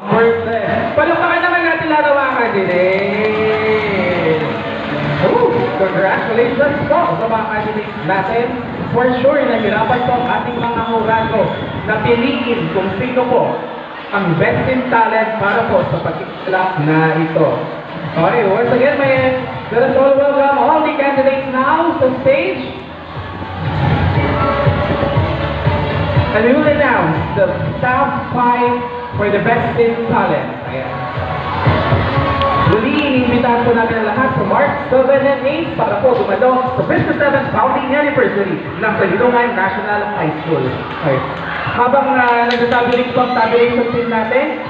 Palukpakan naman natin lahat ng mga candidates. Congratulations po sa mga candidates natin. For sure, nahirapan po ang ating mga hurado na piliin kung sino po ang best in talent para po sa pagkikislap na ito. Okay, once again, let us all welcome all the candidates now sa stage. And we will announce the top 5 for the best in talent. Ayan. Muli, inimbitahan po natin ang lahat sa March 7 and 8 para po dumalo sa 57th founding anniversary ng Salilungan National High School. Okay. Habang nagsasabi po ang tabulation team natin,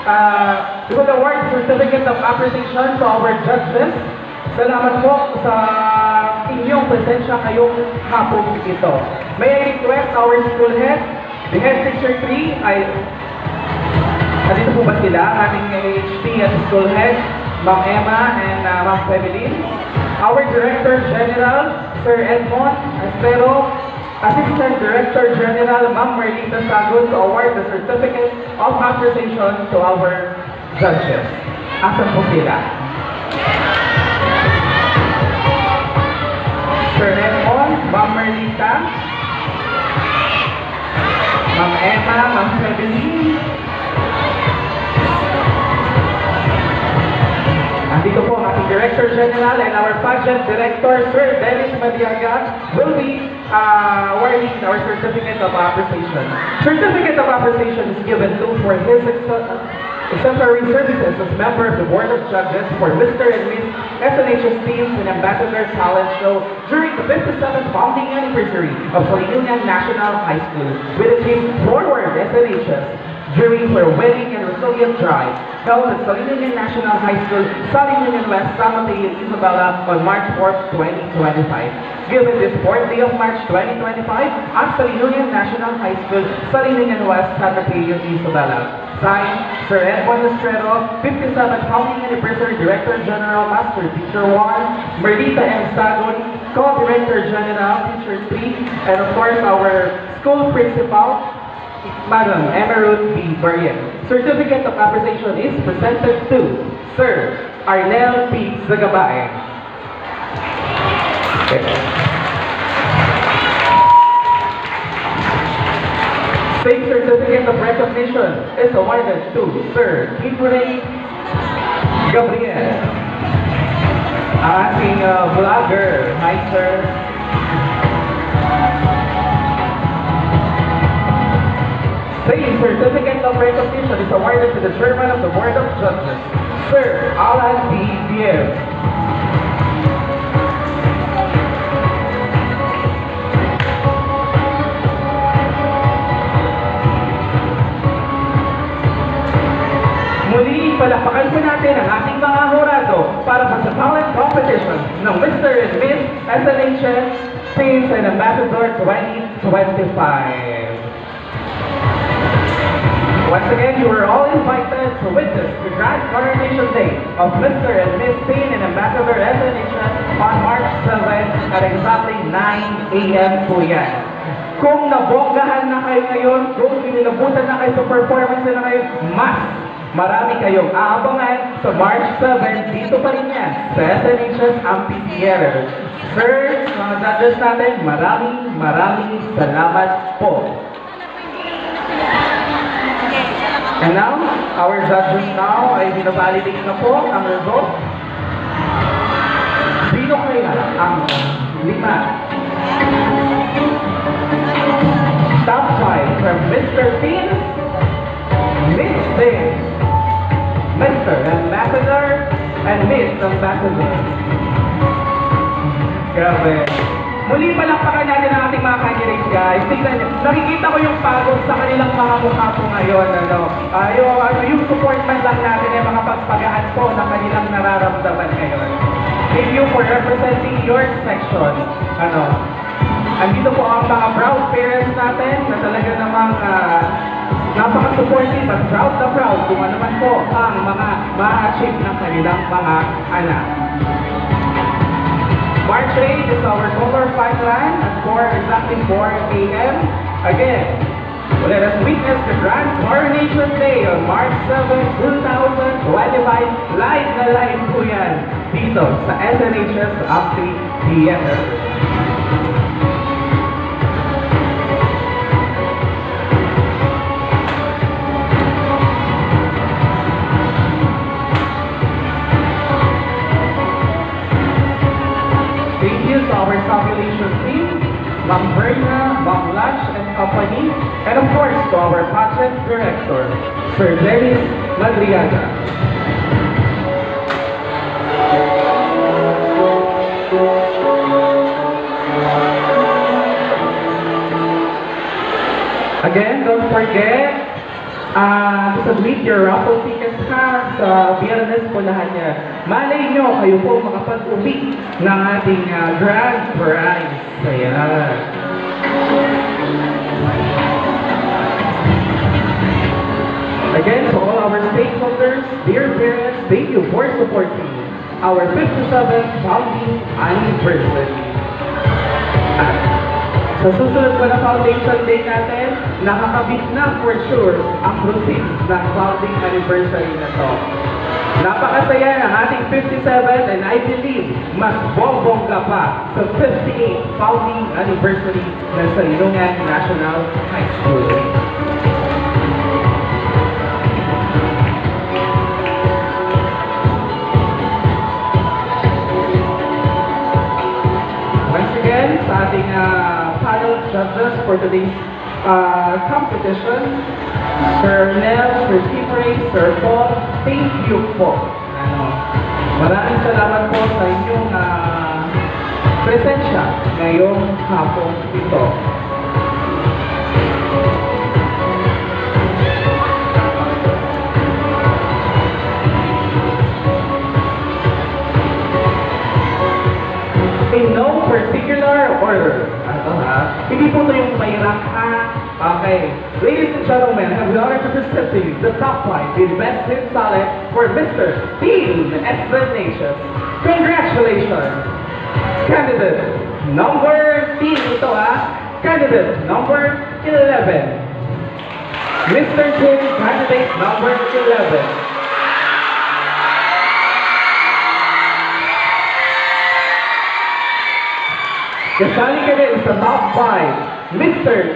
we will award certificate of appreciation to our judges. Salamat po sa inyong presensya ngayong hapon ito. May I request our school head, the head teacher 3, nandito po ba sila? Aming HT at school head, Ma'am Emma and Ma'am Femeline. Our Director General, Sir Edmond Astero, Assistant Director General, Ma'am Marlita Sagun, to award the certificate of appreciation to our judges. Asan po sila? Sir Edmond, Ma'am Marlita, Ma'am Emma, Ma'am Femeline. Andito po ang ating Director General and our Pageant Director, Sir Dennis Madiaga, will be awarding our Certificate of Appreciation. Certificate of Appreciation is given to for his exemplary services as member of the Board of Judges for Mr. and Miss SNHS Teams and Ambassador Talent Show during the 57th founding anniversary of Salilungan National High School with the team Forward SNHS. During her Wedding and Resilient Drive, held at Salilungan National High School, Salilungan West, San Mateo, Isabela on March 4, 2025. Given this 4th day of March 2025 at Salilungan National High School, Salilungan West, San Mateo, Isabela. Signed, Sir Edmond Estrero, 57th Founding Anniversary Director General, Master Teacher 1, Merlita M. Sagun, Co-Director General, Teacher 3, and of course our school principal, Madam Emerald B. Burian. Certificate of Appreciation is presented to Sir Arnel P. Zagabay. Okay. Same certificate of recognition is awarded to Sir Hippolyte Gabriel. Ang ating vlogger. Hi, sir. Same certificate of recognition is awarded to the Chairman of the Board of Judges, Sir Alan D. Diez. Muli, palakpakan po natin ang ating mga hurado para sa talent competition ng Mr. and Miss SNHS Teams and Ambassador 2025. Once again, you are all invited to witness the grand coronation day of Mr. and Miss Teen and Ambassador SNHS on March 7 at exactly 9 a.m. po yan. Kung nabonggahan na kayo ngayon, kung inilabutan na kayo sa performance na kayo, marami kayong aabangan sa March 7, dito pa rin yan, sa SNHS Amphitheater. Sir, mga judges natin, maraming salamat po. And now, our judges now ay binavalidate na po ang result. Sino kaya ang 5? Top 5 from Mr. Teams, Miss Teams, Mr. Ambassador, and Miss Ambassador. Grabe. Muli palakpakan natin ang ating mga candidates, guys. Tingnan nyo, nakikita ko yung pagod sa kanilang mga mukha po ngayon. Yung support man lang natin ay mga pagpagahan po na kanilang nararamdaman ngayon. Thank you for representing your section. Andito po ang mga proud parents natin na talaga namang napaka-supportive at proud na proud kung ano man po ang mga ma-achieve ng kanilang mga anak. March 8 is our color fight line at exactly 4 a.m. Again, Let us witness the Grand Coronation Day on March 7, 2025. Live na live po yan dito sa SNHS Active Theater. Thank you to our circulation team, Ma'am Berna, Ma'am Lash and Company, and of course to our pageant director, Sir Dennis Madriaga. Again, don't forget to submit your raffle tickets ha sa Biyernes po lahat niya. Malay nyo, kayo po makapag-uwi ng ating grand prize. Ayan. Again, to all our stakeholders, dear parents, thank you for supporting our 57th founding anniversary. Sa susunod pa na Foundation Day natin, nakakabit na for sure ang proceeds ng founding anniversary na to. Napakasaya ng ating 57 and I believe mas bongbongga pa sa 58th founding anniversary ng Salilungan National High School. Once again, sa ating panel judges for today's competition, Sir Nel, Sir Kipray, Sir Paul, thank you po. Maraming salamat po sa inyong presensya ngayong hapon ito. In no particular order. Hindi po ito yung may rank ha. Okay. Ladies and gentlemen, I have the honor to present to you the top 5 in Best Hit Salad for Mr. Team Explanations. Congratulations! Candidate number ito Candidate number 11. Mr. Team, candidate number 11. Kasali ka din sa top 5, Mr.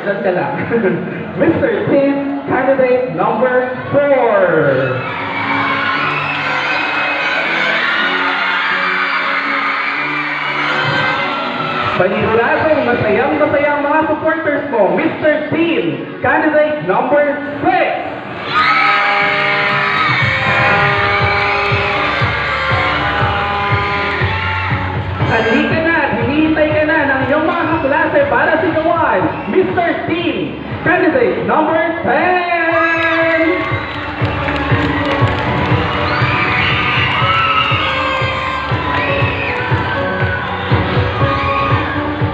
Mr. Team, candidate number 4. Paniguradong masayang mga supporters mo, Mr. Team, candidate number 6. Halika na at hinihintay ka na ng iyong mga kaklase para sigawan, Mr. Team, candidate number 10!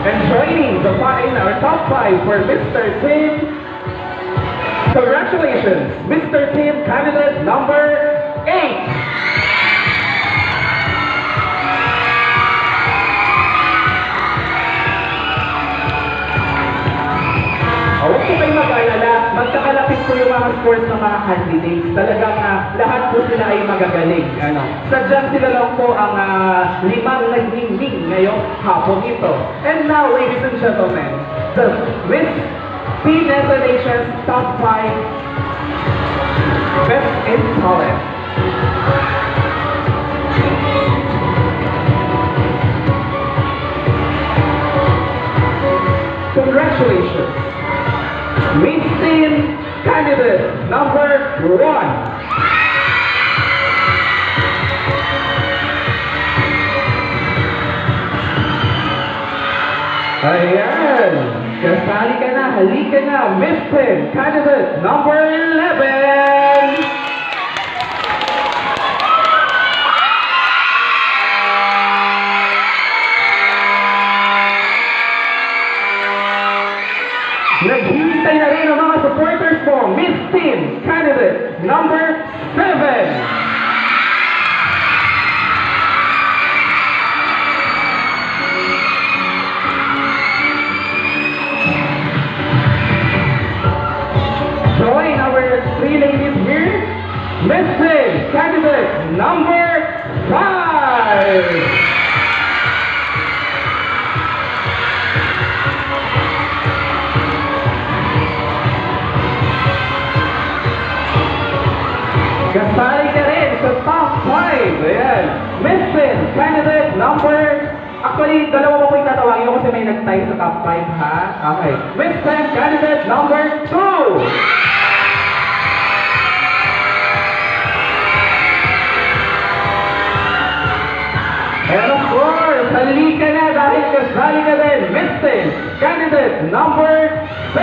And joining the our top 5 for Mr. Team, congratulations, Mr. Team, candidate number 8! Huwag po kayo mag-alala, magkakalapit po yung mga scores ng mga candidates. Talagang lahat po sila ay magagaling. Sadyang sila lang po ang 5 nagningning ngayong hapon ito. And now, ladies and gentlemen, the Miss Teen Nations Top 5 Best in Talent. Congratulations! Miss Teen, candidate number 1. Ayan! Kasali ka na, halika na, Miss Teen, candidate number 11. Naghihintay na rin ang mga supporters mo, Miss Teen, candidate number 7. is candidate number 5. Kasali ka rin sa top 5. Ayan. Mrs. Candidate number... Actually, dalawa po yung tatawagin ko kasi may nag-tie sa top 5, ha? Okay. Mrs. Candidate number 2. And of course, halika na dahil kasali ka rin. Mrs. Candidate number 6.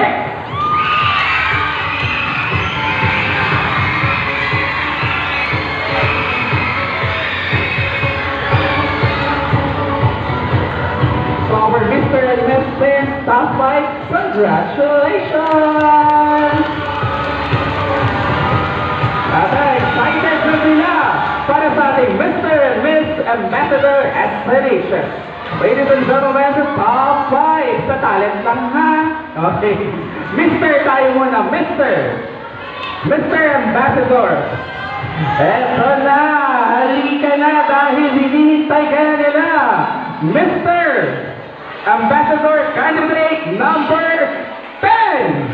Our Mr. and Mrs. Top 5, congratulations! At excited na sila para sa ating Mr. and Miss Ambassador Expedition. Ladies and gentlemen, the top 5 sa talent lang, ha? Okay. Mr. tayo muna, Mr. Ambassador. Eto na, halika na dahil hinihintay ka na nila. Mr. Ambassador Candidate number 10.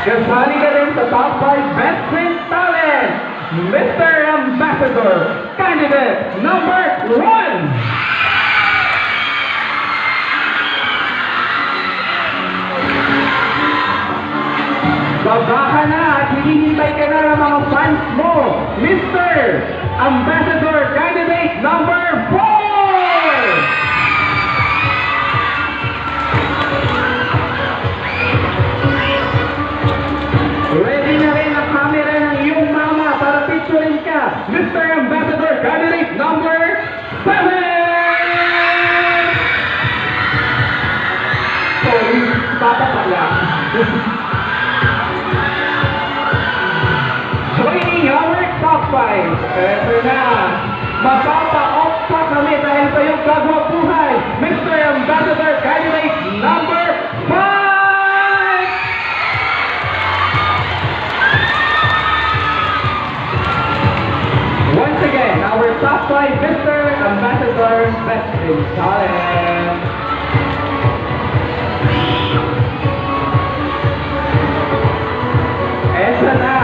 Kasali ka rin sa top 5 Best in Talent, Mr. Ambassador Candidate number 1. Baba ka na at hinihintay ka na ng mga fans mo, Mr. Ambassador Candidate number 4! Ready na rin ang camera ng iyong mama para picturein ka, Mr. Ambassador Candidate number 7! Sorry, papa pala. Joining our top 5. Eto na. Mapapa-off pa kami dahil sa iyong kagwapuhan. Mr. Ambassador Candidate number 5! Once again, our top 5 Mr. Ambassador Best in Talent. Eto na.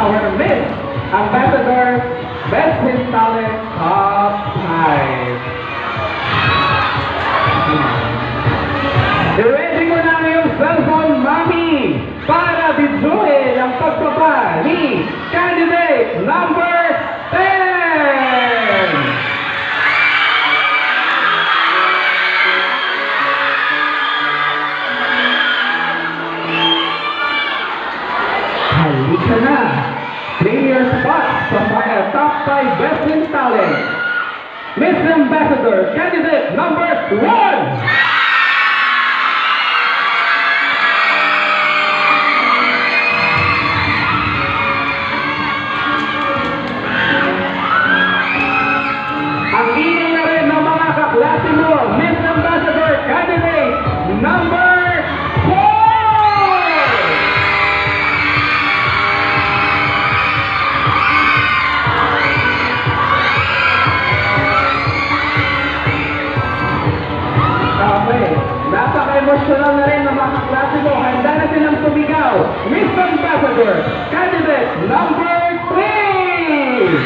Our Miss Ambassador Best in Talent Top 5. I-ready mo na ang iyong cellphone, Mami, para videoin ang pagpapa ni Candidate number 10! Halika na! Claim your spots sa top 5 Best in Talent. Miss Ambassador, Candidate number 1! Ang ingay na rin ng mga kaklase mo, Miss Ambassador, Candidate number 4! Napaka-emotional na rin ng mga kaklase mo. Handa na silang sumigaw. Miss Ambassador, Candidate number 3!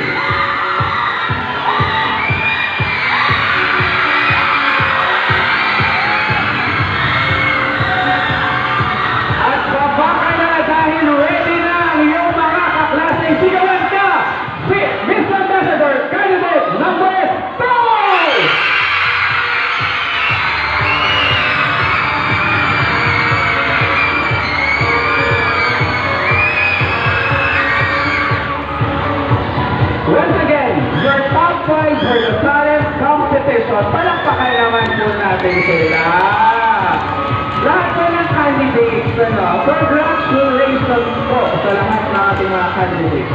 At baba ka na dahil ready na ang iyong mga kaklase. Sigawan ka! Miss Ambassador, Candidate number 2! Once again, your top 5 for the talent competition. Palakpakan naman po natin sila. Lahat po ng candidates, congratulations po sa lahat ng ating mga candidates.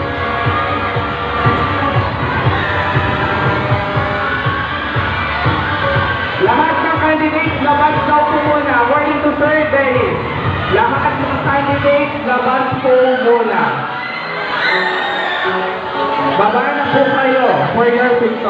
Lahat ng candidates for your victory.